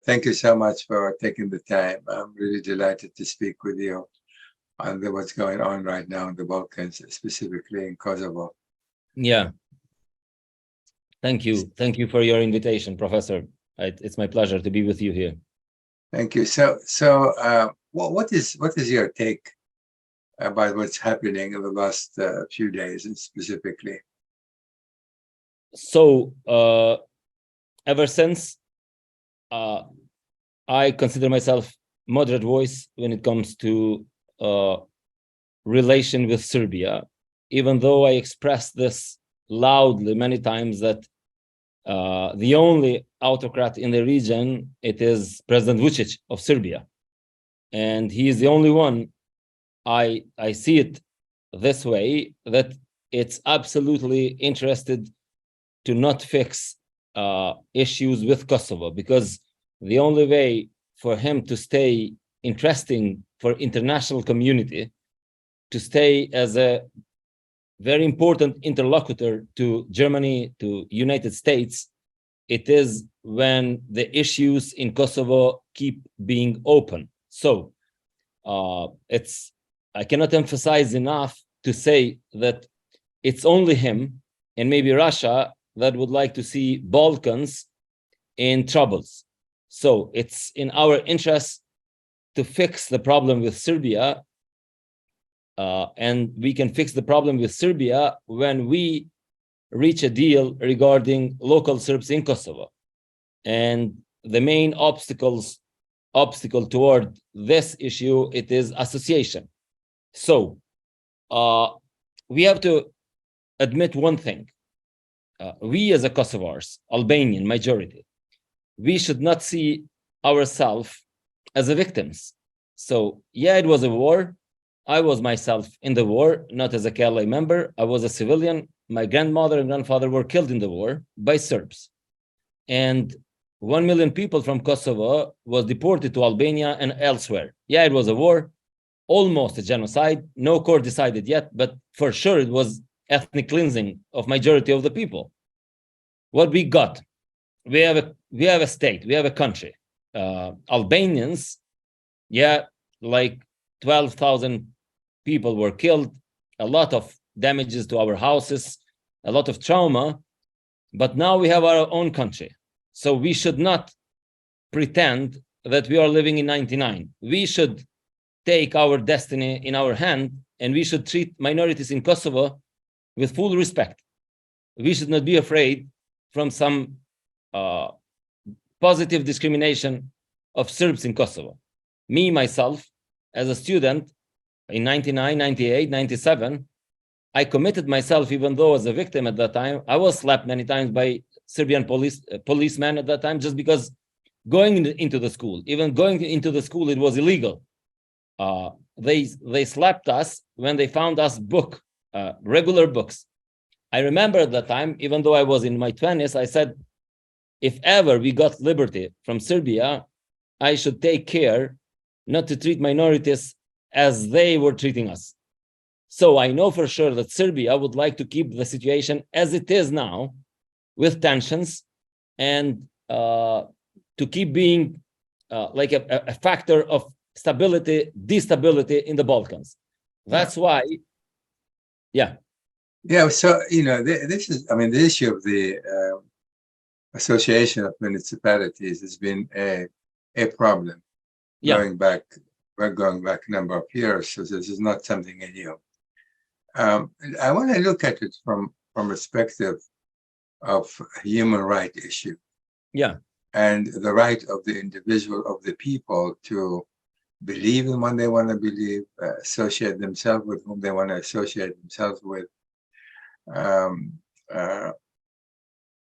Thank you so much for taking the time. I'm really delighted to speak with you on what's going on right now in the Balkans, specifically in Kosovo. Yeah. Thank you. Thank you for your invitation, Professor. It's my pleasure to be with you here. Thank you. What is your take about what's happening in the last few days, and specifically? So, ever since, I consider myself moderate voice when it comes to relation with Serbia, even though I expressed this loudly many times that the only autocrat in the region, it is President Vučić of Serbia. And he is the only one. I see it this way, that it's absolutely interested to not fix issues with Kosovo, because the only way for him to stay interesting for international community, to stay as a very important interlocutor to Germany, to United States, it is when the issues in Kosovo keep being open. So I cannot emphasize enough to say that it's only him and maybe Russia that would like to see Balkans in troubles. So it's in our interest to fix the problem with Serbia, and we can fix the problem with Serbia when we reach a deal regarding local Serbs in Kosovo. And the main obstacle toward this issue, it is association. So we have to admit one thing. We as a Kosovars, Albanian majority, we should not see ourselves as a victims. So yeah, it was a war. I was myself in the war, not as a KLA member. I was a civilian. My grandmother and grandfather were killed in the war by Serbs. And 1 million people from Kosovo was deported to Albania and elsewhere. Yeah, it was a war, almost a genocide. No court decided yet, but for sure it was ethnic cleansing of majority of the people. What we got, we have a state, we have a country. Albanians, yeah, like 12,000 people were killed, a lot of damages to our houses, a lot of trauma, but now we have our own country. So we should not pretend that we are living in 99. We should take our destiny in our hand, and we should treat minorities in Kosovo with full respect. We should not be afraid from some positive discrimination of Serbs in Kosovo. Me, myself, as a student in 99, 98, 97, I committed myself, even though as a victim at that time, I was slapped many times by Serbian policemen at that time, just because going into the school, it was illegal. They slapped us when they found us regular books. I remember at that time, even though I was in my 20s, I said, if ever we got liberty from Serbia, I should take care not to treat minorities as they were treating us. So I know for sure that Serbia would like to keep the situation as it is now, with tensions, and to keep being like a factor of destability in the Balkans. That's why, yeah. Yeah, so, this is, the issue of the association of municipalities has been a problem going back a number of years. So this is not something new. I want to look at it from perspective of a human right issue. Yeah. And the right of the individual, of the people, to believe in what they want to believe, associate themselves with whom they want to associate themselves with,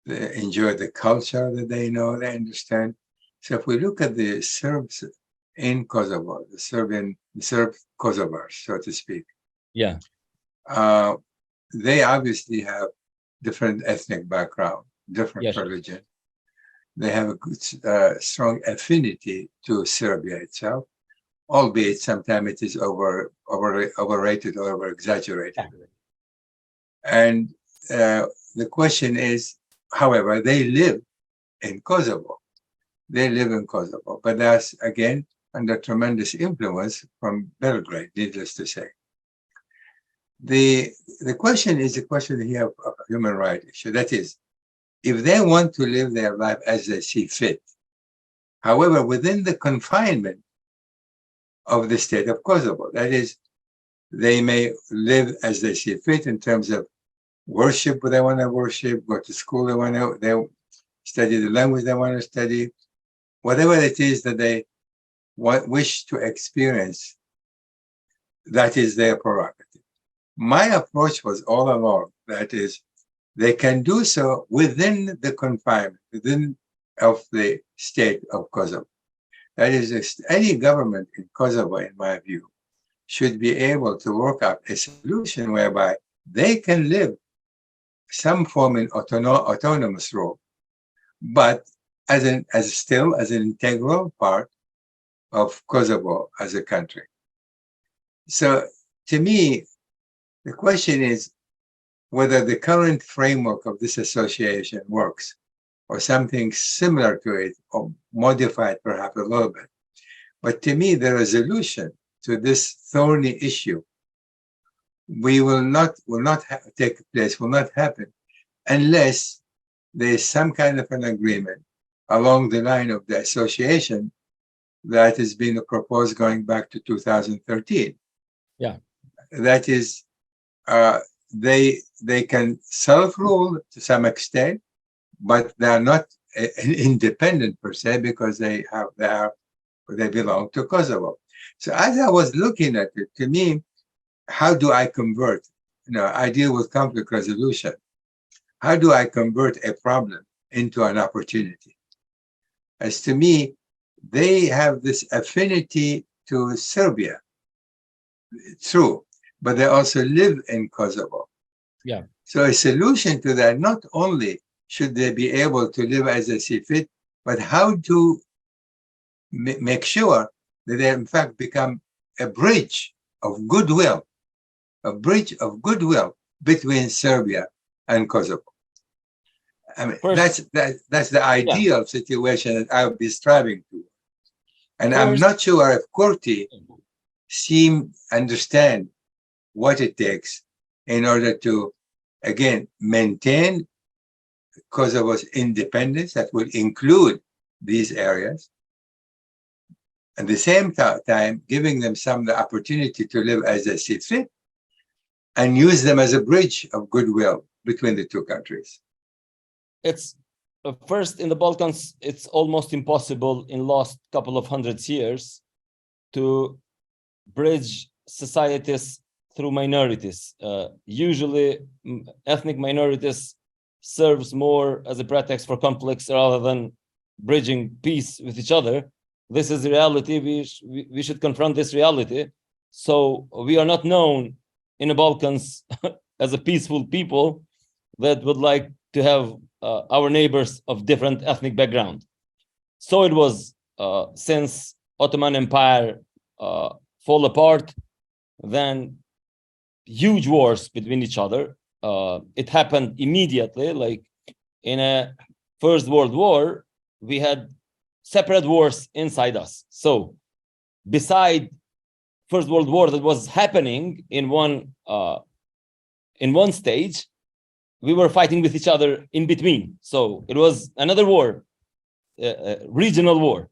they enjoy the culture that they know, they understand. So if we look at the Serbs in Kosovo, the Serb Kosovars, so to speak, yeah, they obviously have different ethnic background, different religion. They have a good, strong affinity to Serbia itself, albeit sometimes it is overrated or over-exaggerated. And the question is, however, they live in Kosovo. they live in Kosovo. But that's, again, under tremendous influence from Belgrade, needless to say. The question is a question here of a human rights issue. That is, if they want to live their life as they see fit, however, within the confinement of the state of Kosovo, that is, they may live as they see fit in terms of worship what they want to worship, go to school they study the language they want to study, whatever it is that they wish to experience, that is their prerogative. My approach was all along, that is, they can do so within the confinement, within of the state of Kosovo. That is, any government in Kosovo, in my view, should be able to work out a solution whereby they can live some form in autonomous role, but still as an integral part of Kosovo as a country. So to me, the question is whether the current framework of this association works, or something similar to it, or modified perhaps a little bit. But to me, the resolution to this thorny issue will not take place, will not happen, unless there is some kind of an agreement along the line of the association that has been proposed going back to 2013. Yeah. That is, they can self-rule to some extent, but they are not independent per se, because they belong to Kosovo. So as I was looking at it, to me, how do I convert? I deal with conflict resolution. How do I convert a problem into an opportunity? As to me, they have this affinity to Serbia. True, but they also live in Kosovo. Yeah. So a solution to that, not only should they be able to live as they see fit, but how to make sure that they in fact become a bridge of goodwill, between Serbia and Kosovo. I mean, that's the ideal situation that I would be striving to. And I'm not sure if Kurti understand what it takes in order to, again, maintain Kosovo's independence that will include these areas, at the same time giving them some the opportunity to live as they see fit, and use them as a bridge of goodwill between the two countries. It's first, in the Balkans, it's almost impossible in last couple of hundred years to bridge societies through minorities. Usually ethnic minorities serves more as a pretext for conflicts rather than bridging peace with each other. This is the reality. We should confront this reality. So we are not known in the Balkans as a peaceful people that would like to have our neighbors of different ethnic background. So it was since Ottoman Empire fall apart, then huge wars between each other. It happened immediately, like in a First World War, we had separate wars inside us. So beside First World War that was happening in one stage, we were fighting with each other in between. So it was another war, regional war.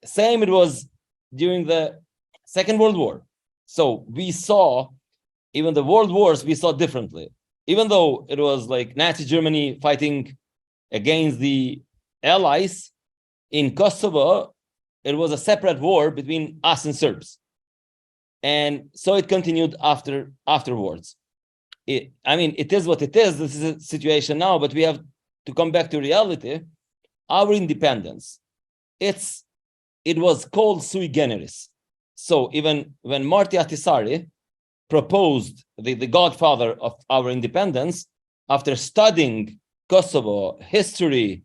Same it was during the Second World War. So we saw, even the world wars, we saw differently. Even though it was like Nazi Germany fighting against the Allies, in Kosovo, it was a separate war between us and Serbs. And so it continued afterwards. It is what it is. This is a situation now, but we have to come back to reality. Our independence, it was called sui generis. So even when Marti Ahtisaari proposed the godfather of our independence, after studying Kosovo history,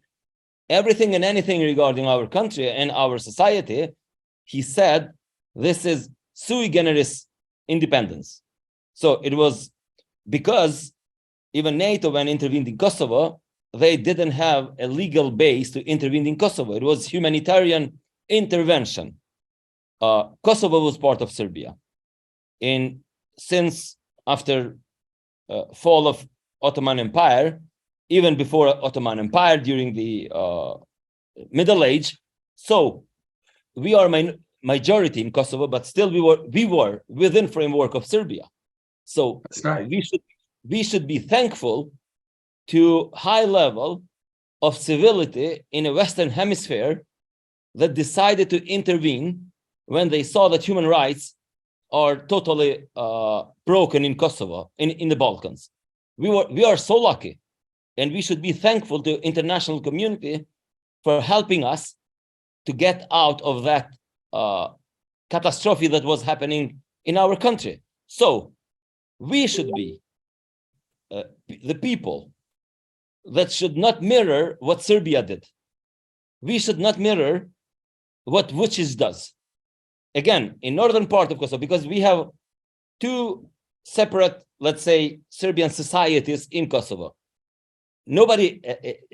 everything and anything regarding our country and our society, he said, this is sui generis independence. So it was because even NATO, when intervened in Kosovo, they didn't have a legal base to intervene in Kosovo. It was humanitarian intervention. Kosovo was part of Serbia. Since after fall of Ottoman Empire, even before Ottoman Empire, during the Middle Age. So we are majority in Kosovo, but still we were within framework of Serbia. So That's right. we should be thankful to high level of civility in a Western hemisphere that decided to intervene when they saw that human rights are totally broken in Kosovo, in the Balkans. We are so lucky, and we should be thankful to international community for helping us to get out of that catastrophe that was happening in our country. So we should be the people that should not mirror what Serbia did. We should not mirror what Vučić does. Again, in northern part of Kosovo, because we have two separate, let's say, Serbian societies in Kosovo. Nobody,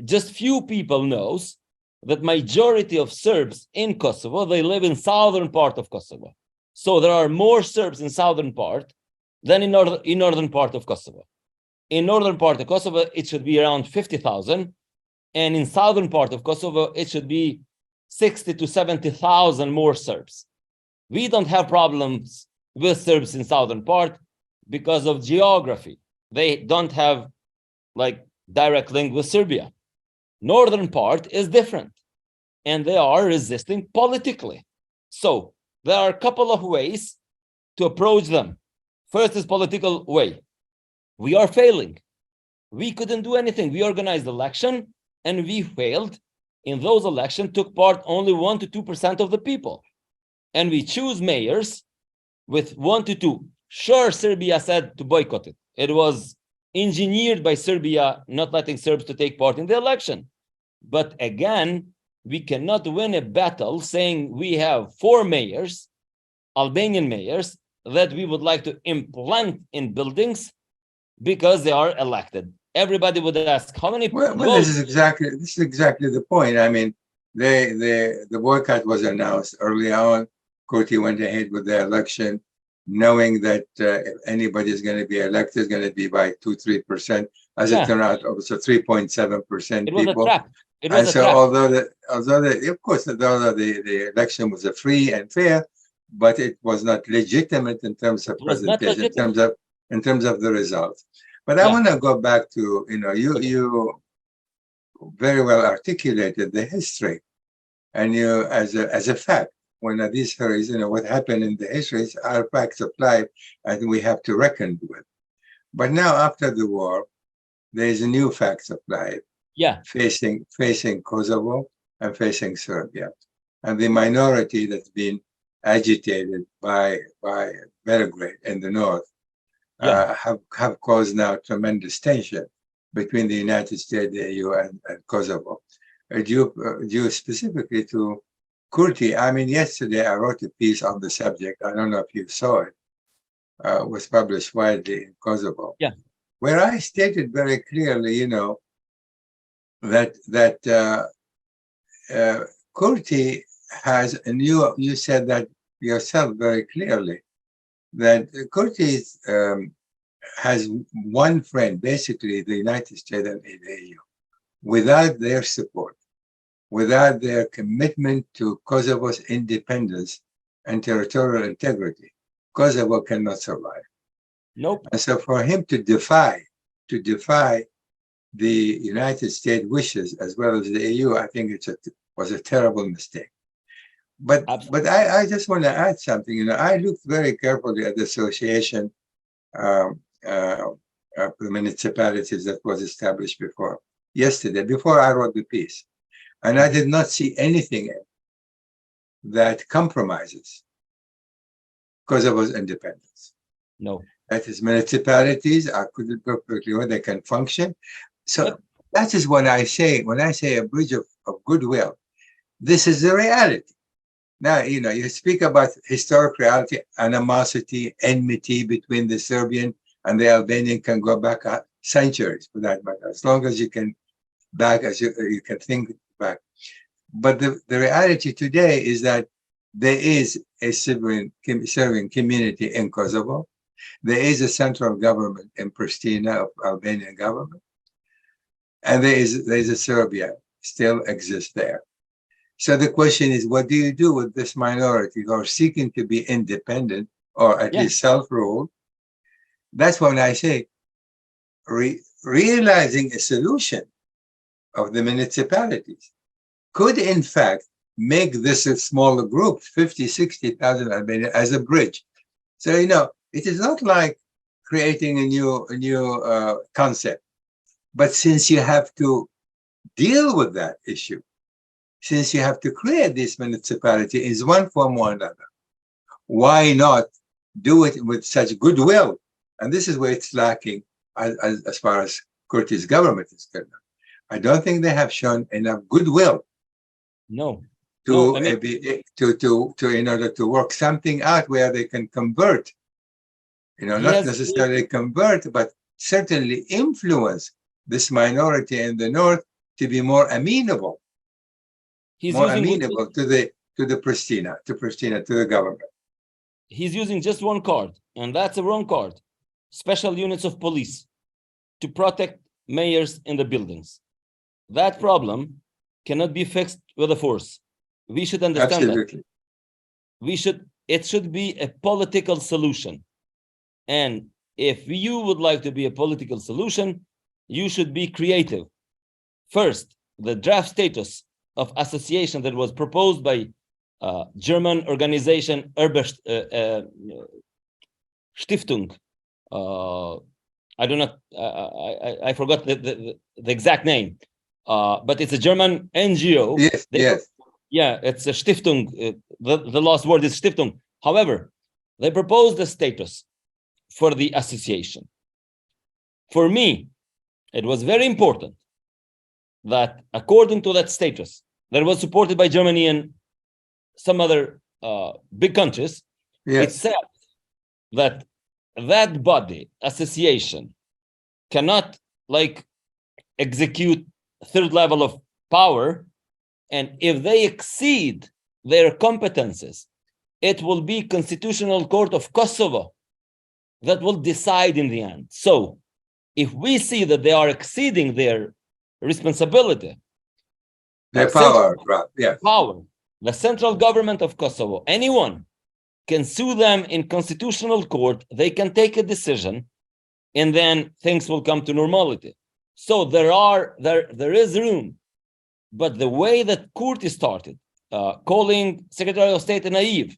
just few people knows that majority of Serbs in Kosovo, they live in southern part of Kosovo. So there are more Serbs in southern part than in northern part of Kosovo. In northern part of Kosovo, it should be around 50,000. And in southern part of Kosovo, it should be 60 to 70,000 more Serbs. We don't have problems with Serbs in southern part because of geography. They don't have like direct link with Serbia. Northern part is different, and they are resisting politically. So there are a couple of ways to approach them. First is political way. We are failing. We couldn't do anything. We organized election and we failed. In those elections, took part only 1 to 2% of the people. And we choose mayors with 1 to 2. Sure, Serbia said to boycott it. It was engineered by Serbia not letting Serbs to take part in the election. But again, we cannot win a battle saying we have 4 mayors, Albanian mayors, that we would like to implant in buildings because they are elected. Everybody would ask, how many Well, this is exactly the point. I mean, the boycott was announced early on. Kurti went ahead with the election, knowing that if anybody is going to be elected, it's going to be by 2-3%. As it turned out, it was a 3.7% people. It was a trap. It was and a so, trap. although the election was a free and fair, but it was not legitimate in terms of presentation, in terms of the results. But I want to go back to, you very well articulated the history, and you as a fact. One of these stories, what happened in the histories are facts of life, and we have to reckon with. But now, after the war, there is a new facts of life. Facing Kosovo and facing Serbia, and the minority that's been agitated by Belgrade in the north have caused now tremendous tension between the United States, the EU, and Kosovo. Due specifically to Kurti. I mean, yesterday I wrote a piece on the subject. I don't know if you saw it. Was published widely in Kosovo. Where I stated very clearly, that Kurti has, and you said that yourself very clearly, that Kurti has one friend, basically the United States and the EU. Without their support, without their commitment to Kosovo's independence and territorial integrity, Kosovo cannot survive. Nope. And so for him to defy the United States wishes as well as the EU, I think was a terrible mistake. But I just want to add something. I looked very carefully at the association of the municipalities that was established yesterday, before I wrote the piece. And I did not see anything that compromises Kosovo's independence. No. That is, municipalities are perfectly well, they can function. So that is what I say when I say a bridge of goodwill. This is the reality. Now, you speak about historic reality, animosity, enmity between the Serbian and the Albanian can go back centuries for that matter. As long as you can back as you can think back. But the reality today is that there is a Serbian community in Kosovo. There is a central government in Pristina, of Albanian government. And there's a Serbia still exists there. So the question is, what do you do with this minority who are seeking to be independent or at least self-rule? That's when I say realizing a solution of the municipalities could in fact make this a smaller group, 50, 60,000 Albanians, as a bridge. So, it is not like creating a new concept. But since you have to deal with that issue, since you have to create this municipality in one form or another, why not do it with such goodwill? And this is where it's lacking as far as Kurti's government is concerned. I don't think they have shown enough goodwill. No. To in order to work something out where they can convert, not necessarily convert, but certainly influence this minority in the north to be more amenable, to the Pristina, to the government. He's using just one card, and that's a wrong card. Special units of police to protect mayors in the buildings. That problem cannot be fixed with a force. We should understand that. It should be a political solution. And if you would like to be a political solution, you should be creative. First, the draft status of association that was proposed by German organization Stiftung. I forgot the exact name, but it's a German NGO. Yes. Yeah, it's a Stiftung. The last word is Stiftung. However, they proposed a status for the association. For me, it was very important that according to that status, that was supported by Germany and some other big countries, it said that that body, association, cannot execute third level of power. And if they exceed their competences, it will be Constitutional Court of Kosovo that will decide in the end. So if we see that they are exceeding their responsibility, their power, the central government of Kosovo, anyone can sue them in Constitutional Court, they can take a decision, and then things will come to normality. So there is room. But the way that Kurti started, calling Secretary of State a naive,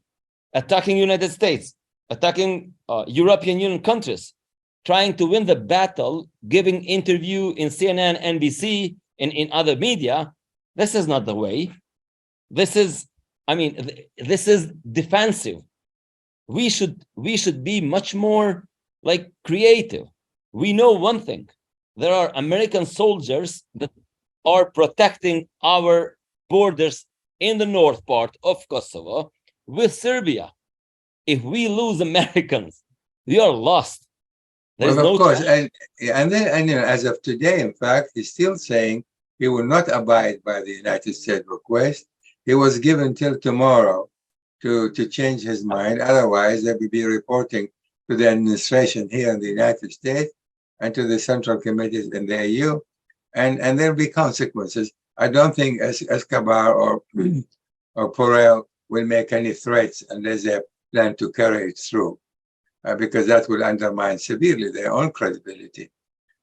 attacking United States, attacking European Union countries, trying to win the battle, giving interview in CNN, NBC, and in other media, this is not the way. This is defensive. We should be much more creative. We know one thing. There are American soldiers that are protecting our borders in the north part of Kosovo with Serbia. If we lose Americans, we are lost. There's of course, and as of today, in fact, he's still saying he will not abide by the United States request. He was given till tomorrow to change his mind. Otherwise, they will be reporting to the administration here in the United States and to the central committees in the EU, and there will be consequences. I don't think Escobar or Porel will make any threats unless they plan to carry it through, because that will undermine severely their own credibility.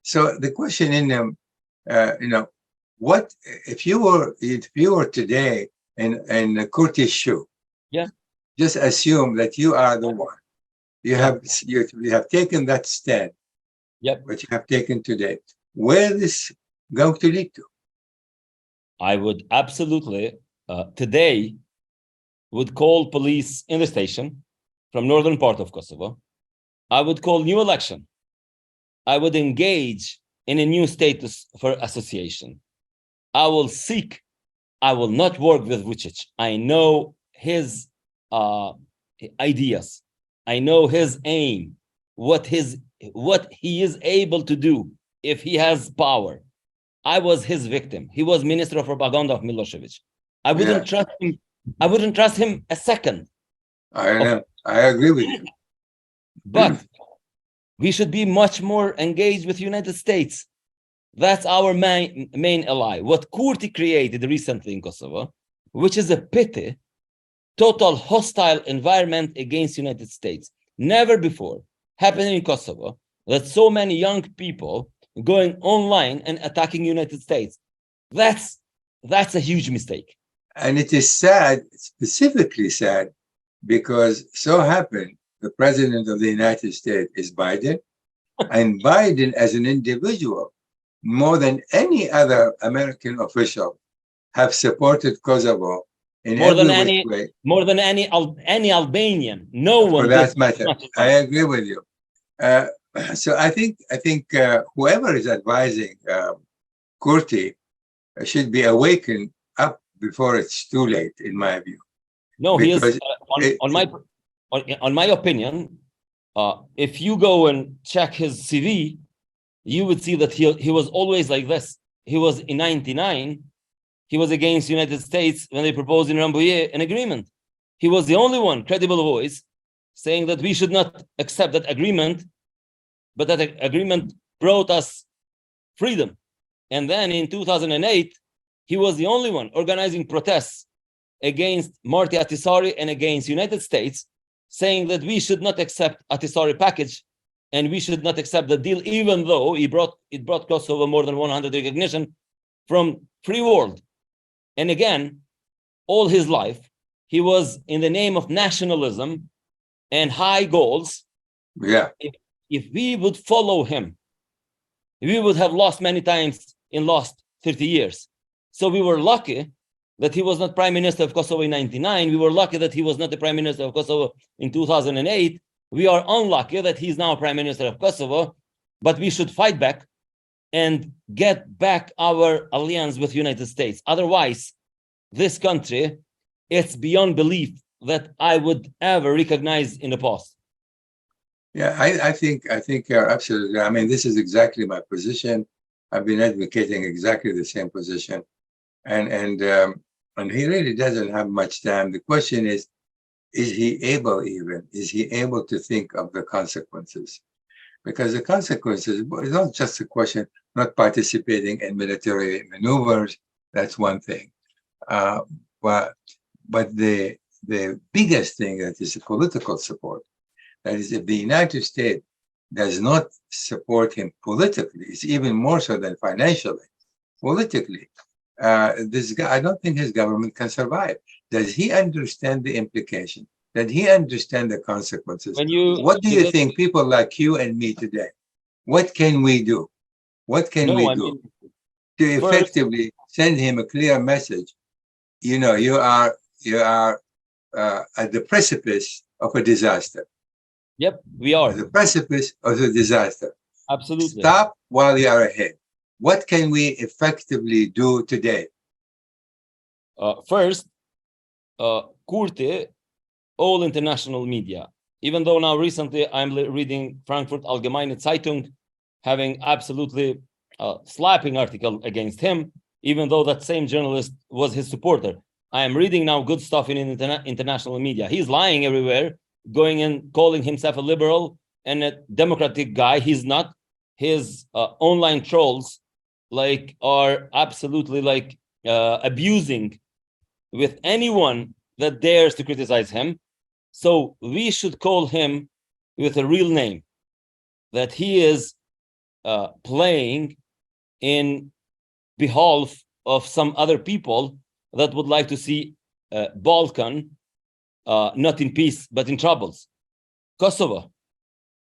So the question in them, what if you were today in Kurti's shoe? Yeah. Just assume that you are the one. You have taken that stand. Yep. What you have taken today. Where is this going to lead to? I would absolutely today would call police in the station from northern part of Kosovo. I would call new election. I would engage in a new status for association. I will not work with Vučić. I know his ideas. I know his aim, what he is able to do if he has power. I was his victim. He was Minister of Propaganda of Milosevic. I wouldn't trust him. I wouldn't trust him a second. I agree with you. But we should be much more engaged with the United States. That's our main ally. What Kurti created recently in Kosovo, which is a pity, total hostile environment against the United States. Never before happened in Kosovo that so many young people going online and attacking United States. That's a huge mistake. And it is sad, specifically sad, because so happened the president of the United States is Biden, and Biden as an individual, more than any other American official, have supported Kosovo in every way. More than any Albanian. No one. For that matter, I agree with you. So I think whoever is advising Kurti should be awakened up before it's too late, in my view. No, he is. On my opinion, if you go and check his CV, you would see that he was always like this. He was in '99. He was against the United States when they proposed in Rambouillet an agreement. He was the only one credible voice saying that we should not accept that agreement, but that agreement brought us freedom. And then in 2008, he was the only one organizing protests against Marty Ahtisaari and against the United States, saying that we should not accept Ahtisaari package and we should not accept the deal, even though it brought Kosovo more than 100 recognition from free world. And again, all his life, he was in the name of nationalism and high goals. Yeah. If we would follow him, we would have lost many times in last 30 years. So we were lucky that he was not Prime Minister of Kosovo in '99. We were lucky that he was not the Prime Minister of Kosovo in 2008. We are unlucky that he's now Prime Minister of Kosovo, but we should fight back and get back our alliance with the United States. Otherwise, this country, it's beyond belief that I would ever recognize in the past. Yeah, I think you're absolutely. I mean, this is exactly my position. I've been advocating exactly the same position, and he really doesn't have much time. The question is he able to think of the consequences? Because the consequences is not just a question, not participating in military maneuvers. That's one thing, but the biggest thing that is political support. That is, if the United States does not support him politically, it's even more so than financially. Politically, this guy, I don't think his government can survive. Does he understand the implication? Does he understand the consequences? What do you think, people like you and me today, what can we do? What can we do to effectively send him a clear message? You know, you are at the precipice of a disaster. Yep, we are. At the precipice of a disaster. Absolutely. Stop while you are ahead. What can we effectively do today? First, Kurti, all international media, even though now recently I'm reading Frankfurt Allgemeine Zeitung, having absolutely slapping article against him, even though that same journalist was his supporter. I am reading now good stuff in international media. He's lying everywhere, going and calling himself a liberal and a democratic guy. He's not. His online trolls are absolutely abusing with anyone that dares to criticize him. So we should call him with a real name, that he is playing in behalf of some other people that would like to see Balkan not in peace, but in troubles. Kosovo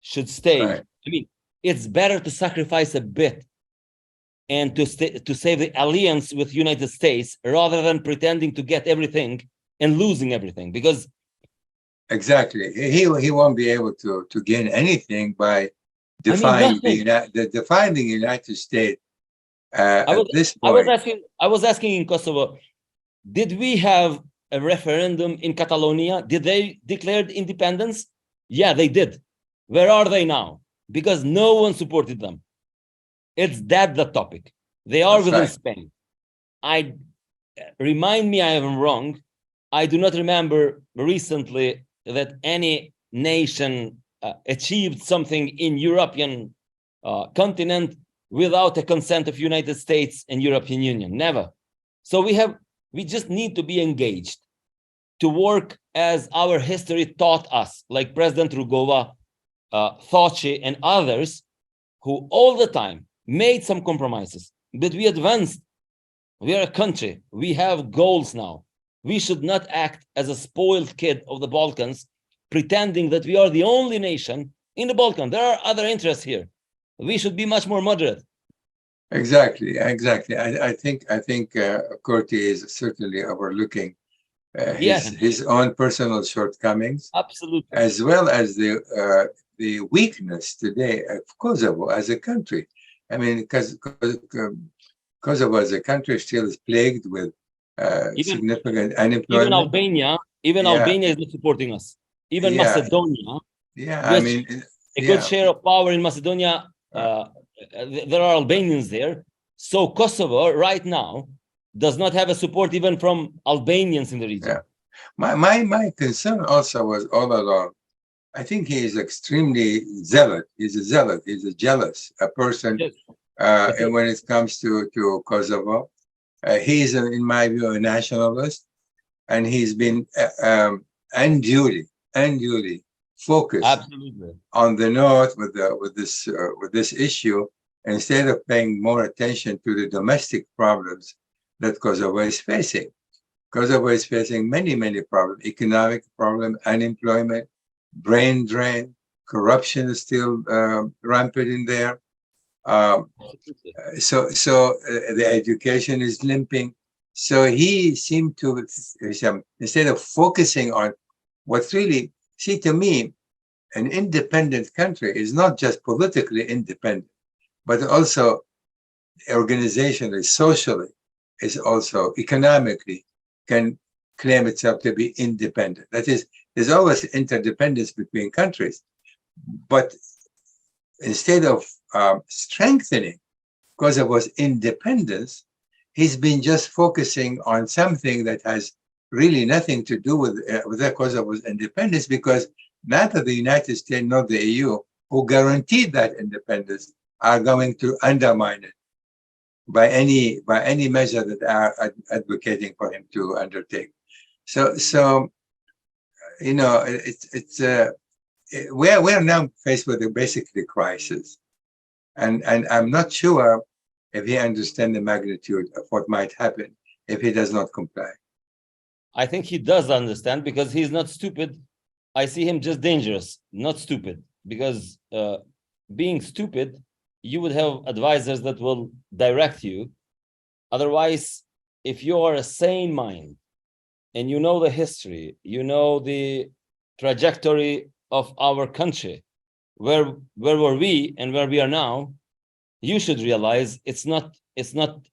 should stay. Right. I mean, it's better to sacrifice a bit and to save the alliance with United States rather than pretending to get everything and losing everything. Because exactly, he won't be able to gain anything by defying the United States. At this point, I was asking in Kosovo, did we have a referendum in Catalonia? Did they declare independence? Yeah, they did. Where are they now? Because no one supported them. It's that the topic. They are That's within right. Spain. Remind me I am wrong. I do not remember recently that any nation achieved something in European continent without a consent of United States and European Union. Never. So we just need to be engaged to work as our history taught us, like President Rugova, Thoci, and others, who all the time made some compromises, but we advanced. We are a country. We have goals now. We should not act as a spoiled kid of the Balkans, pretending that we are the only nation in the Balkans. There are other interests here. We should be much more moderate. Exactly. I think Kurti is certainly overlooking his own personal shortcomings, absolutely, as well as the weakness today of Kosovo as a country. I mean, because Kosovo as a country still is plagued with significant unemployment. Even Albania is not supporting us. Even Macedonia, which a good share of power in Macedonia, there are Albanians there. So Kosovo right now does not have a support even from Albanians in the region. Yeah. My concern also was all along, I think he is extremely zealot. He's a zealot. He's a jealous person. Yes. And when it comes to Kosovo, he is, in my view, a nationalist, and he's been unduly focused on the north with this issue, instead of paying more attention to the domestic problems that Kosovo is facing. Kosovo is facing many problems: economic problem, unemployment, brain drain, corruption is still rampant in there. So the education is limping. So he seemed to, instead of focusing on what's really, see, to me, an independent country is not just politically independent, but also organizationally, socially, is also economically can claim itself to be independent. That is, there's always interdependence between countries, but instead of strengthening Kosovo's independence, he's been just focusing on something that has really nothing to do with Kosovo's independence, because neither the United States nor the EU, who guaranteed that independence, are going to undermine it by any measure that are advocating for him to undertake. So you know, we're now faced with basically crisis, and I'm not sure if he understands the magnitude of what might happen if he does not comply. I think he does understand, because he's not stupid. I see him just dangerous, not stupid, because being stupid, you would have advisors that will direct you. Otherwise, if you are a sane mind and you know the history, you know the trajectory of our country, where were we and where we are now, you should realize it's not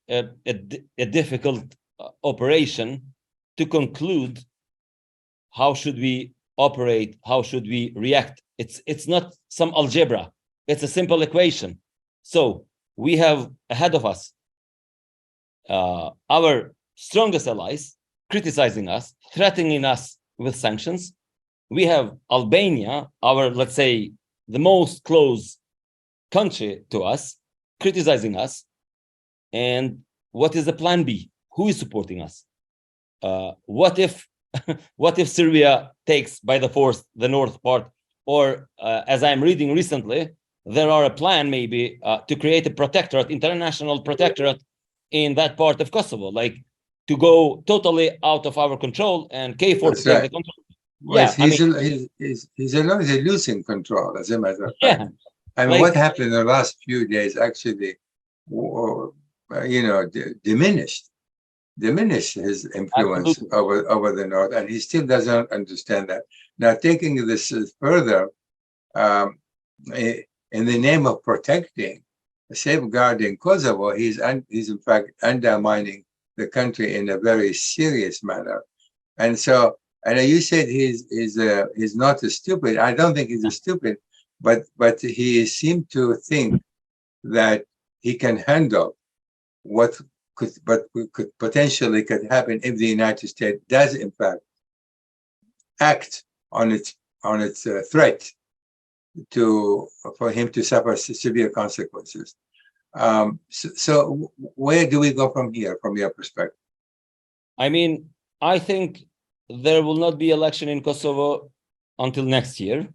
a difficult operation to conclude how should we operate, how should we react. It's not some algebra. It's a simple equation. So we have ahead of us our strongest allies criticizing us, threatening us with sanctions. We have Albania, our, let's say, the most close country to us, criticizing us. And what is the plan B? Who is supporting us? What if Serbia takes by the force the north part? Or as I'm reading recently, there are a plan maybe to create a protectorate, international protectorate in that part of Kosovo, like to go totally out of our control and KFOR to take the control. Well, he's losing control, as a matter of fact. I mean, what happened in the last few days actually, diminished his influence over the north, and he still doesn't understand that. Now, taking this further, in the name of protecting, safeguarding Kosovo, he's in fact undermining the country in a very serious manner. And so, I know you said he's not a stupid. I don't think he's a stupid, but he seemed to think that he can handle could potentially happen if the United States does in fact act on its threat for him to suffer severe consequences. So where do we go from here, from your perspective? I mean, I think there will not be election in Kosovo until next year.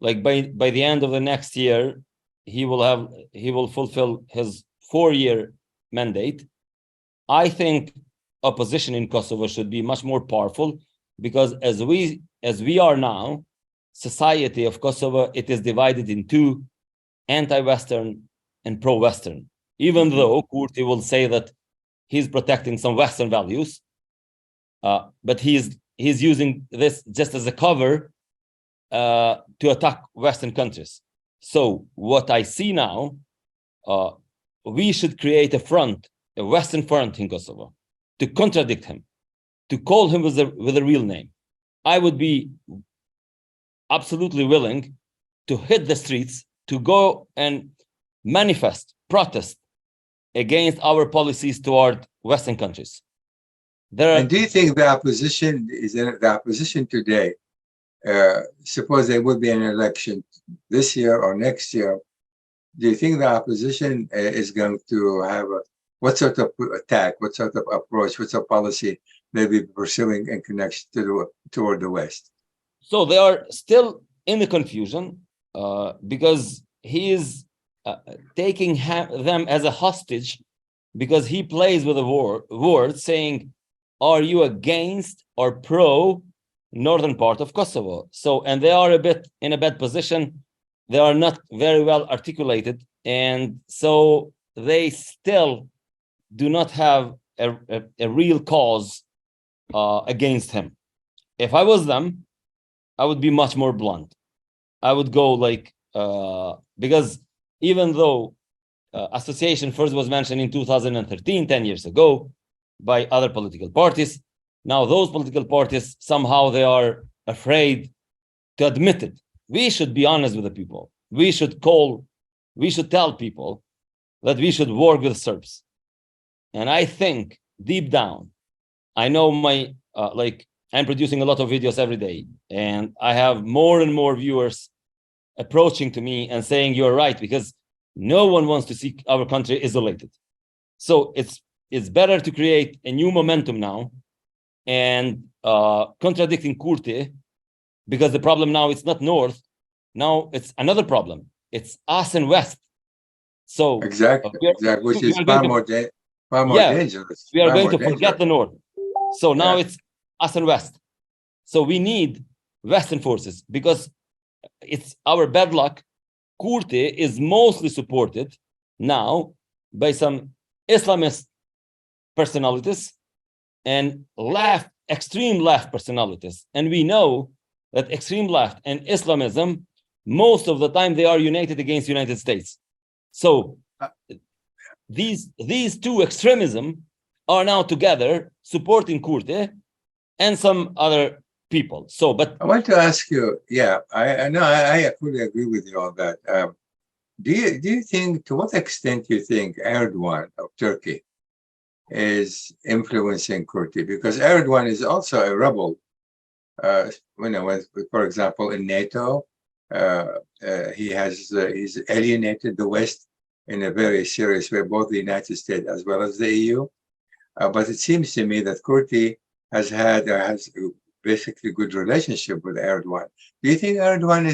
Like by the end of the next year, he will fulfill his 4-year mandate. I think opposition in Kosovo should be much more powerful, because as we are now, society of Kosovo, it is divided in two, anti-Western and pro-Western. Even though Kurti will say that he's protecting some Western values, but he's using this just as a cover to attack Western countries. So what I see now, we should create a Western front in Kosovo to contradict him, to call him with a real name. I would be absolutely willing to hit the streets, to go and manifest, protest against our policies toward Western countries. And do you think the opposition today, suppose there would be an election this year or next year, do you think the opposition is going to have what sort of attack, what sort of approach, what sort of policy they be pursuing in connection toward the West? So they are still in the confusion because he is taking them as a hostage, because he plays with the word saying, are you against or pro northern part of Kosovo? So, and they are in a bad position. They are not very well articulated. And so they still do not have a real cause against him. If I was them, I would be much more blunt. I would go like, because even though association first was mentioned in 2013, 10 years ago, by other political parties, now those political parties, somehow they are afraid to admit it. We should be honest with the people. We should tell people that we should work with Serbs. And I think deep down, I know I'm producing a lot of videos every day, and I have more and more viewers approaching to me and saying, you're right, because no one wants to see our country isolated. So it's better to create a new momentum now and contradicting Kurti, because the problem now it's not North, now it's another problem. It's us and West. So exactly, which is far more dangerous. We are going to forget the North. So now it's us and West. So we need Western forces, because it's our bad luck. Kurti is mostly supported now by some Islamist personalities and extreme left personalities. And we know that extreme left and Islamism, most of the time, they are united against the United States. So these two extremism are now together supporting Kurti and some other people. So, but I want to ask you, I know I fully agree with you on that. Do you think, to what extent do you think Erdogan of Turkey is influencing Kurti? Because Erdogan is also a rebel. For example, in NATO, he's alienated the West in a very serious way, both the United States as well as the EU. But it seems to me that Kurti has basically good relationship with Erdogan. Do you think Erdogan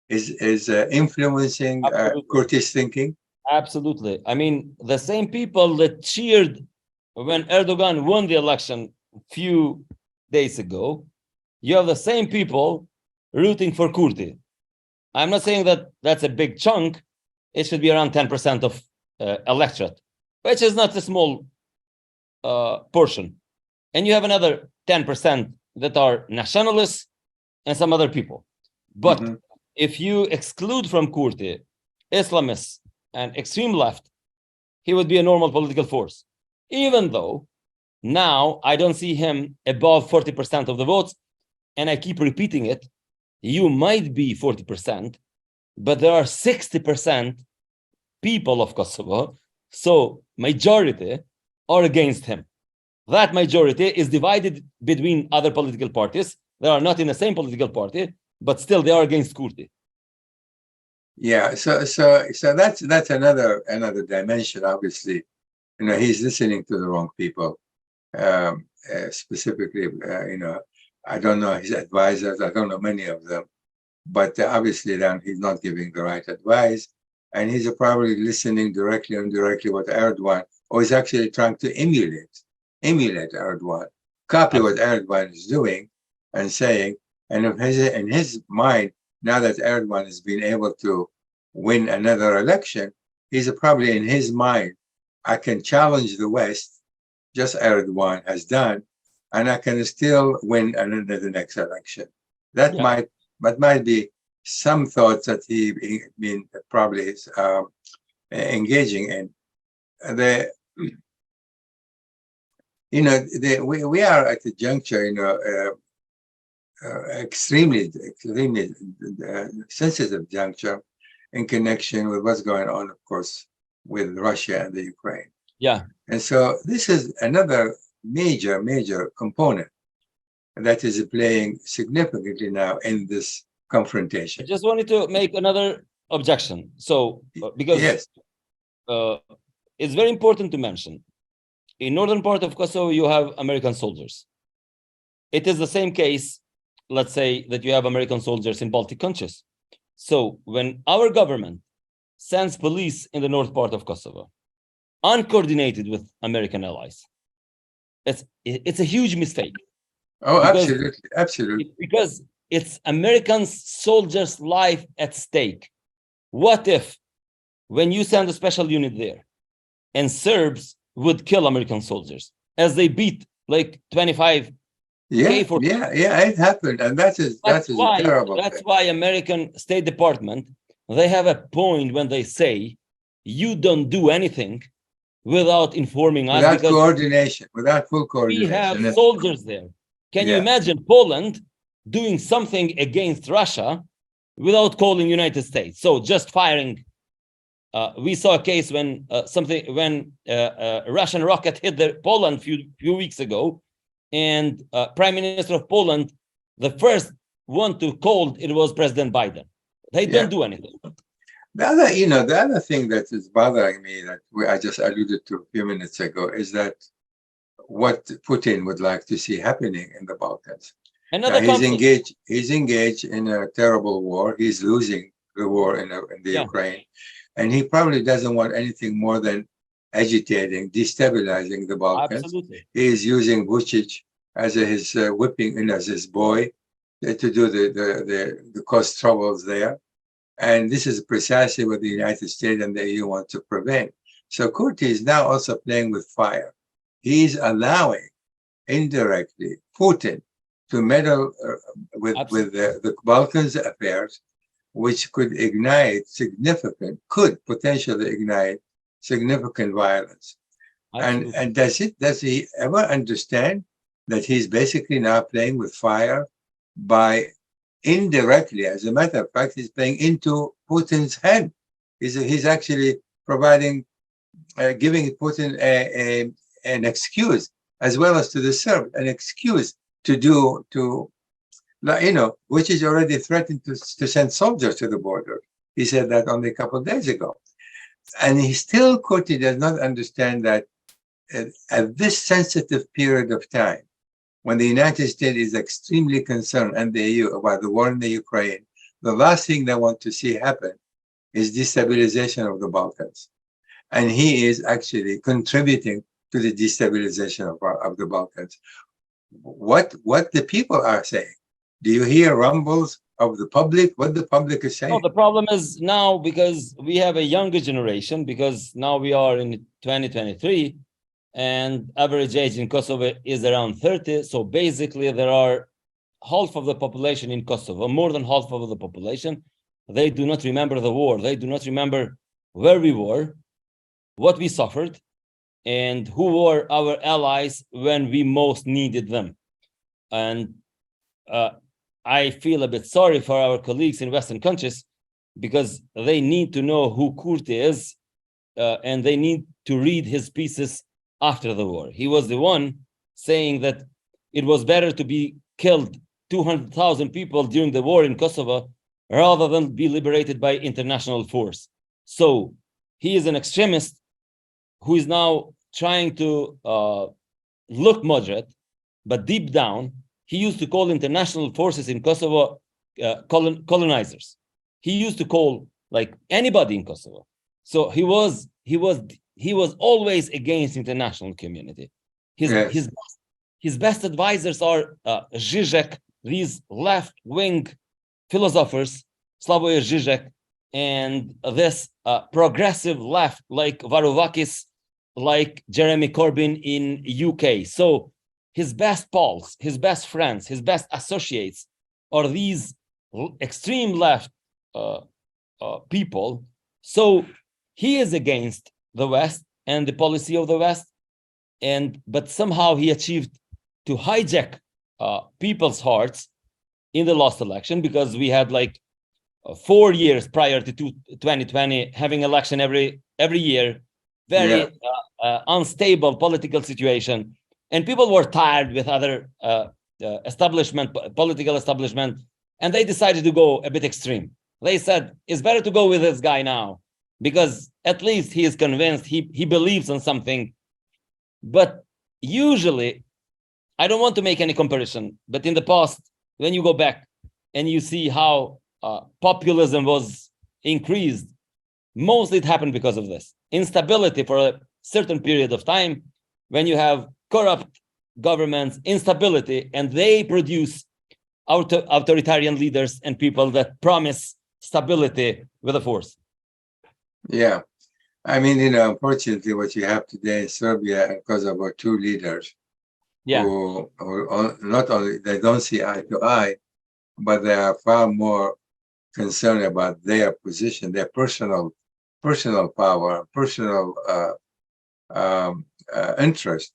is influencing Kurti's thinking? Absolutely. I mean, the same people that cheered when Erdogan won the election a few days ago, you have the same people rooting for Kurti. I'm not saying that that's a big chunk. It should be around 10% of electorate, which is not a small portion. And you have another 10% that are nationalists and some other people. But if you exclude from Kurti Islamists and extreme left, he would be a normal political force. Even though now I don't see him above 40% of the votes, and I keep repeating it, you might be 40%, but there are 60% people of Kosovo. So majority are against him. That majority is divided between other political parties. They are not in the same political party, but still they are against Kurti. Yeah, so that's another dimension. Obviously, he's listening to the wrong people. Specifically, I don't know his advisors. I don't know many of them, but obviously then he's not giving the right advice, and he's probably listening directly or indirectly what Erdogan, or he's actually trying to emulate Erdogan, copy what Erdogan is doing and saying. And in his mind, now that Erdogan has been able to win another election, he's probably in his mind, I can challenge the West, just Erdogan has done, and I can still win the next election. That might be some thoughts that he probably is engaging in. We are at a juncture, extremely sensitive juncture in connection with what's going on, of course, with Russia and the Ukraine. Yeah. And so this is another major component that is playing significantly now in this confrontation. I just wanted to make another objection. So, because yes, it's very important to mention, in northern part of Kosovo, you have American soldiers. It is the same case, let's say, that you have American soldiers in Baltic countries. So when our government sends police in the north part of Kosovo, uncoordinated with American allies, it's a huge mistake. Oh, absolutely. Because it's American soldiers' life at stake. What if, when you send a special unit there, and Serbs would kill American soldiers, as they beat like 25? Yeah, it happened, and that's terrible. That's why American State Department, they have a point when they say, you don't do anything without informing us. Without coordination, without full coordination. We have soldiers there. Can you imagine Poland doing something against Russia without calling United States? So just firing. We saw a case when a Russian rocket hit Poland a few weeks ago, and Prime Minister of Poland, the first one to call it was President Biden. They don't do anything. The other thing that is bothering me that I just alluded to a few minutes ago is that what Putin would like to see happening in the Balkans. He's engaged in a terrible war. He's losing the war in the Ukraine, and he probably doesn't want anything more than agitating, destabilizing the Balkans. Absolutely. He is using Vucic as his whipping, as his boy, to do the cause troubles there. And this is precisely what the United States and the EU want to prevent. So Kurti is now also playing with fire. He's allowing indirectly Putin to meddle with the Balkans affairs, which could potentially ignite significant violence. And does he ever understand that he's basically now playing with fire by indirectly, as a matter of fact, he's playing into Putin's hand. He's actually giving Putin an excuse, as well as to the Serbs, an excuse which is already threatened to send soldiers to the border. He said that only a couple of days ago. And Kurti does not understand that at this sensitive period of time, when the United States is extremely concerned, and the EU, about the war in the Ukraine, the last thing they want to see happen is destabilization of the Balkans. And he is actually contributing to the destabilization of the Balkans. What the people are saying? Do you hear rumbles of the public? What the public is saying? No, the problem is now, because we have a younger generation, because now we are in 2023, and average age in Kosovo is around 30. So basically there are half of the population in Kosovo, more than half of the population, they do not remember the war. They do not remember where we were, what we suffered, and who were our allies when we most needed them. And I feel a bit sorry for our colleagues in Western countries, because they need to know who Kurti is and they need to read his pieces after the war. He was the one saying that it was better to be killed 200,000 people during the war in Kosovo rather than be liberated by international force. So he is an extremist who is now trying to look moderate, but deep down, he used to call international forces in Kosovo colonizers. He used to call like anybody in Kosovo. So he was always against international community. His best advisors are Zizek, these left-wing philosophers, Slavoj Zizek, and this progressive left like Varoufakis, like Jeremy Corbyn in UK. So his best pals, his best friends, his best associates are these extreme left people. So he is against the West and the policy of the West, but somehow he achieved to hijack people's hearts in the last election, because we had like 4 years prior to 2020 having election every year, very unstable political situation, and people were tired with other political establishment, and they decided to go a bit extreme. They said it's better to go with this guy now because at least he is convinced, he believes in something. But usually, I don't want to make any comparison, but in the past, when you go back and you see how populism was increased, mostly it happened because of this instability for a certain period of time. When you have corrupt governments, instability, and they produce authoritarian leaders and people that promise stability with a force. Yeah. I mean, unfortunately, what you have today in Serbia and Kosovo are two leaders who not only they don't see eye to eye, but they are far more concerned about their position, their personal power, personal interest.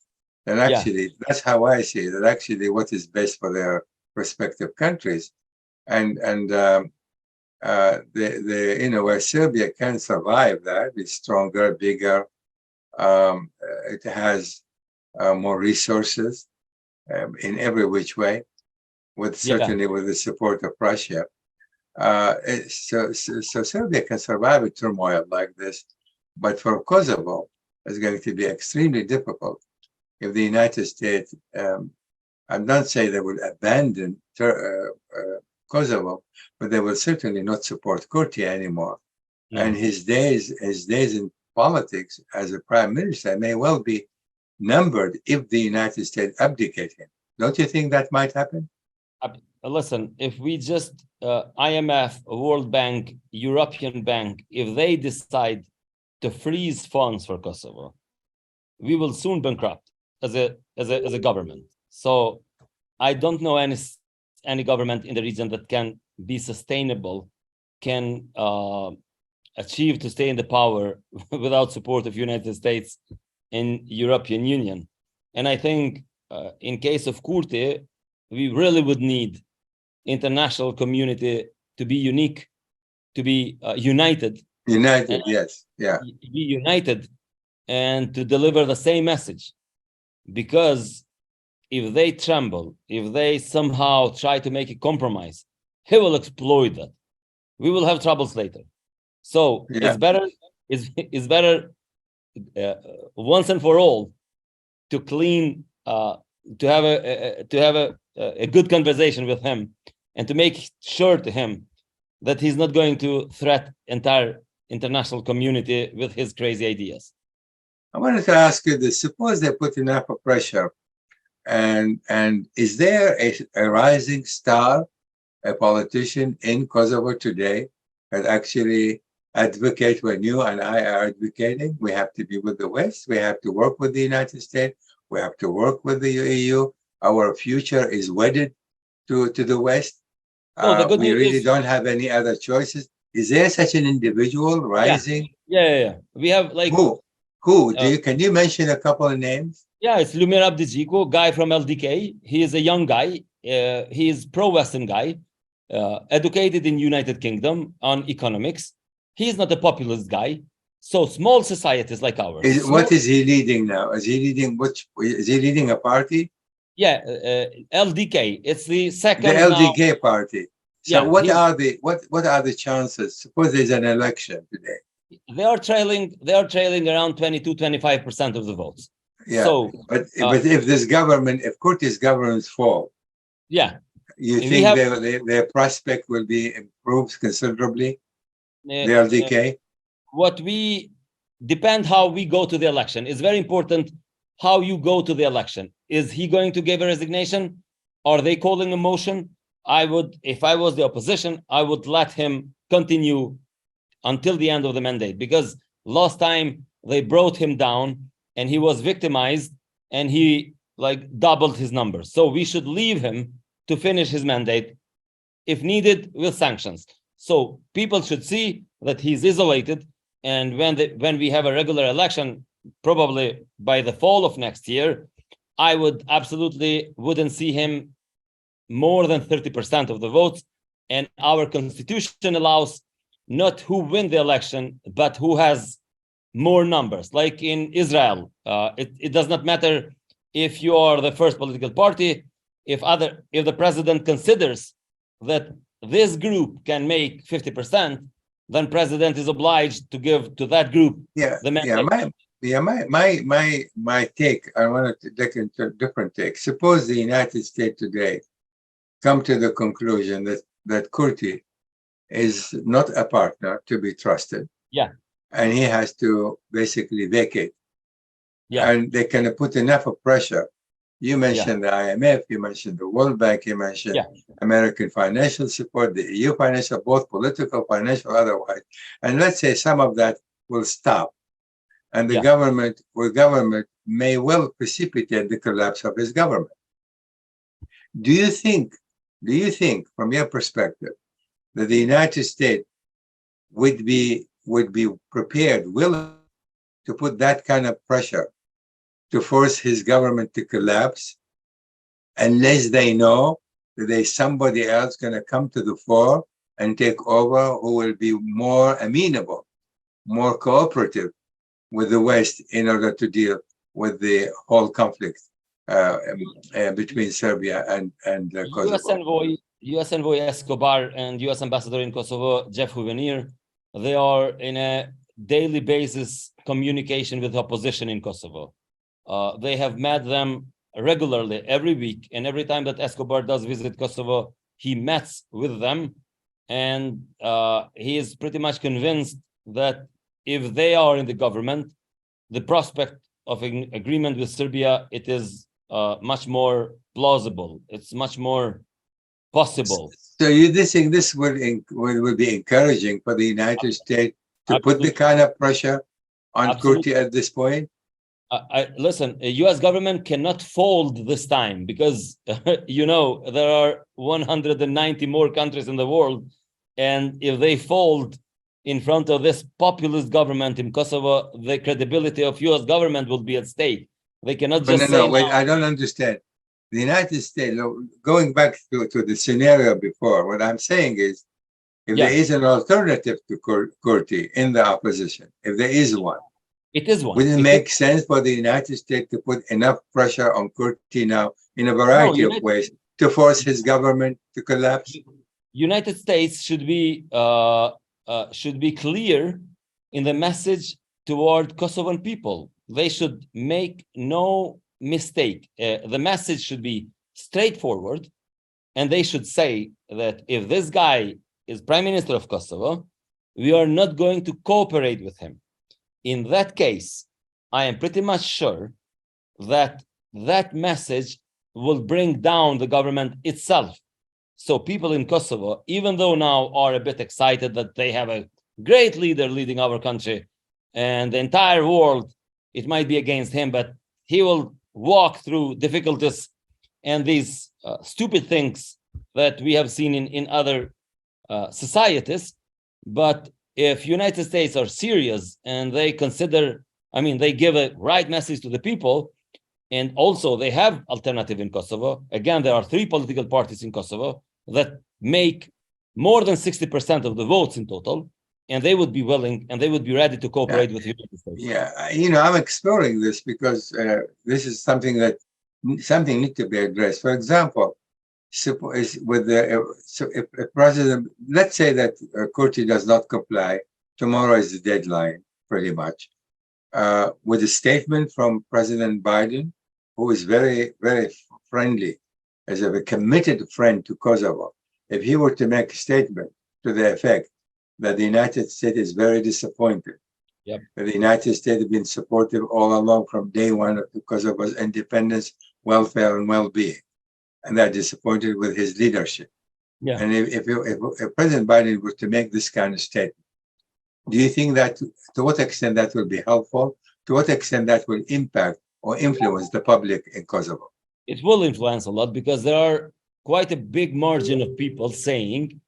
And actually, that's how I see it. That actually, what is best for their respective countries, and where Serbia can survive that, it's stronger, bigger. It has more resources in every which way, certainly with the support of Russia. So Serbia can survive a turmoil like this, but for Kosovo, it's going to be extremely difficult if the United States. I'm not saying they will abandon Kosovo, but they will certainly not support Kurti anymore. And his days in politics as a prime minister may well be numbered if the United States abdicate him. Don't you think that might happen? Listen, if we just IMF, World Bank, European Bank, if they decide to freeze funds for Kosovo, we will soon bankrupt as a government. So I don't know any government in the region that can be sustainable, can achieve to stay in the power without support of United States and European Union. And I think in case of Kurti, we really would need international community to be unique, to be united. United, yes, yeah. Be united and to deliver the same message. Because if they tremble, if they somehow try to make a compromise, he will exploit that. We will have troubles later. So it's better once and for all to clean, to have a good conversation with him, and to make sure to him that he's not going to threat entire international community with his crazy ideas. I wanted to ask you this: suppose they put enough pressure, and is there a rising star, a politician in Kosovo today that actually advocate when you and I are advocating? We have to be with the West. We have to work with the United States. We have to work with the EU. Our future is wedded to the West. We really don't have any other choices. Is there such an individual rising? Yeah. We have like who? Can you mention a couple of names? Yeah, it's Lumir Abdiziko, guy from LDK. He is a young guy. He is pro-Western guy, educated in United Kingdom on economics. He is not a populist guy. So small societies like ours. What is he leading now? Is he leading is he leading a party? Yeah, LDK. It's the second. The LDK now. Party. So yeah, what are the chances? Suppose there's an election today. They are trailing around 22-25% of the votes. Yeah. So, but if this government, if Kurti's governments fall, yeah, you think their prospect will be improved considerably? The LDK. What we depend how we go to the election. It's very important how you go to the election. Is he going to give a resignation? Are they calling a motion? I would, if I was the opposition, I would let him continue until the end of the mandate, because last time they brought him down and he was victimized and he like doubled his numbers. So we should leave him to finish his mandate, if needed, with sanctions. So people should see that he's isolated, and when we have a regular election, probably by the fall of next year, I would absolutely wouldn't see him more than 30% of the votes. And our constitution allows not who win the election, but who has more numbers. Like in Israel, it does not matter if you are the first political party. If the president considers that this group can make 50%, then president is obliged to give to that group the mandate. My take, I want to take into a different take. Suppose the United States today come to the conclusion that Kurti is not a partner to be trusted. Yeah. And he has to basically vacate. Yeah. And they can put enough of pressure. You mentioned the IMF, you mentioned the World Bank, you mentioned American financial support, the EU financial, both political, financial, otherwise. And let's say some of that will stop. And the government may well precipitate the collapse of his government. Do you think, from your perspective, that the United States would be prepared, willing to put that kind of pressure to force his government to collapse, unless they know that there's somebody else going to come to the fore and take over, who will be more amenable, more cooperative with the West in order to deal with the whole conflict between Serbia and Kosovo? U.S. Envoy Escobar and U.S. Ambassador in Kosovo, Jeff Houvenir, they are in a daily basis communication with opposition in Kosovo. They have met them regularly every week, and every time that Escobar does visit Kosovo, he meets with them, and he is pretty much convinced that if they are in the government, the prospect of an agreement with Serbia, it is much more plausible. It's much more possible. So you think this will be encouraging for the United States to put the kind of pressure on Kurti at this point? Listen, the U.S. government cannot fold this time, because there are 190 more countries in the world, and if they fold in front of this populist government in Kosovo, the credibility of U.S. government will be at stake. They cannot just wait, I don't understand. The United States, going back to the scenario before, what I'm saying is, if there is an alternative to Kurti in the opposition, if there is one, it is one. Would it make sense for the United States to put enough pressure on Kurti now in a variety of ways to force his government to collapse? United States should be clear in the message toward Kosovan people. They should make no mistake. The message should be straightforward, and they should say that if this guy is Prime Minister of Kosovo, we are not going to cooperate with him. In that case, I am pretty much sure that that message will bring down the government itself. So people in Kosovo, even though now are a bit excited that they have a great leader leading our country, and the entire world, it might be against him, but he will walk through difficulties and these stupid things that we have seen in other societies. But if United States are serious and they consider, they give a right message to the people, and also they have alternative in Kosovo. Again, there are 3 political parties in Kosovo that make more than 60% of the votes in total. and they would be willing and they would be ready to cooperate with the United States. Yeah, I'm exploring this because this is something needs to be addressed. For example, if President, let's say that Kurti does not comply, tomorrow is the deadline, pretty much, with a statement from President Biden, who is very, very friendly, as a committed friend to Kosovo. If he were to make a statement to the effect that the United States is very disappointed, that the United States has been supportive all along from day one of Kosovo's independence, welfare, and well-being, and they're disappointed with his leadership. Yeah. And if President Biden were to make this kind of statement, do you think that to what extent that will be helpful? To what extent that will impact or influence the public in Kosovo? It will influence a lot because there are quite a big margin of people saying,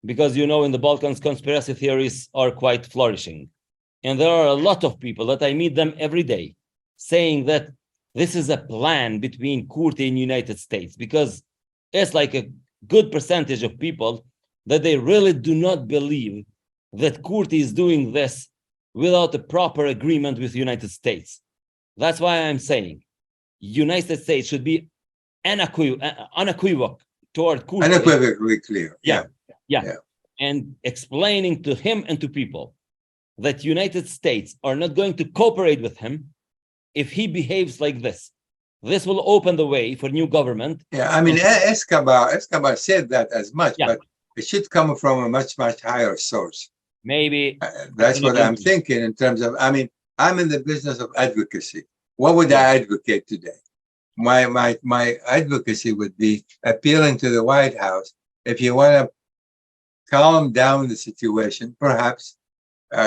because in the Balkans, conspiracy theories are quite flourishing. And there are a lot of people that I meet them every day saying that this is a plan between Kurti and United States, because it's like a good percentage of people that they really do not believe that Kurti is doing this without a proper agreement with the United States. That's why I'm saying United States should be unequivocal toward Kurti. Unequivocally clear. Yeah. And explaining to him and to people that United States are not going to cooperate with him if he behaves like this. This will open the way for new government. Yeah, I mean, Escobar said that as much, but it should come from a much, much higher source. Maybe. That's what I'm thinking in terms of, I'm in the business of advocacy. What would I advocate today? My advocacy would be appealing to the White House. If you want to calm down the situation, perhaps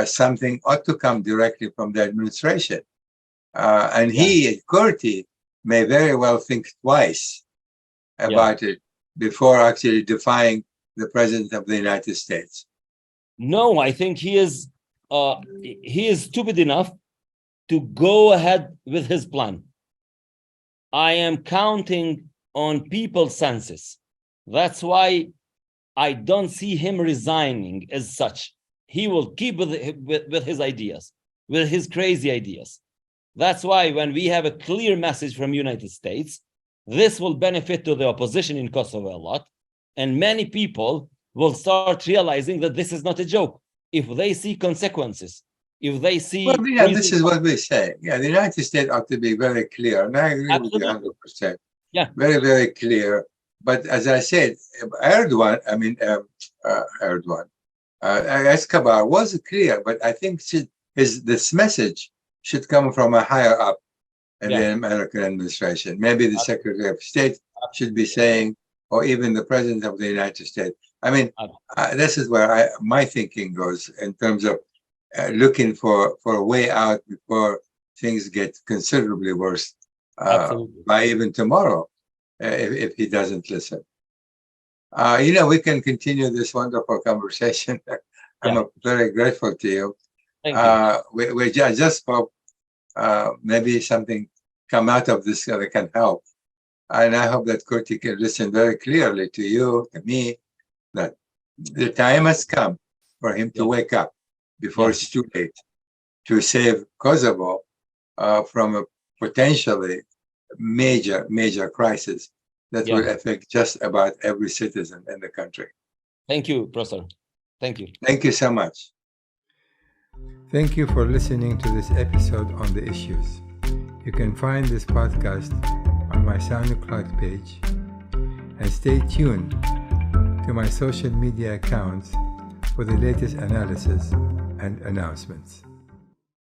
something ought to come directly from the administration. And Kurti, may very well think twice about it before actually defying the President of the United States. No, I think he is stupid enough to go ahead with his plan. I am counting on people's senses. That's why I don't see him resigning as such. He will keep with his ideas, with his crazy ideas. That's why when we have a clear message from United States, this will benefit to the opposition in Kosovo a lot. And many people will start realizing that this is not a joke. If they see consequences, if they see... Well, this is what we say. Yeah, the United States ought to be very clear. And I agree with you 100%. Yeah. Very, very clear. But as I said, Escobar was clear, but I think this message should come from a higher up in the American administration. Maybe the Secretary of State should be saying, or even the President of the United States. This is where my thinking goes in terms of looking for a way out before things get considerably worse by even tomorrow, if he doesn't listen. We can continue this wonderful conversation. I'm very grateful to you. Thank you. We just hope maybe something come out of this that can help. And I hope that Kurti can listen very clearly to you, to me, that the time has come for him to wake up before it's too late to save Kosovo from a potentially major crisis that will affect just about every citizen in the country. Thank you, Professor. Thank you. Thank you so much. Thank you for listening to this episode on the issues. You can find this podcast on my SoundCloud page, and stay tuned to my social media accounts for the latest analysis and announcements.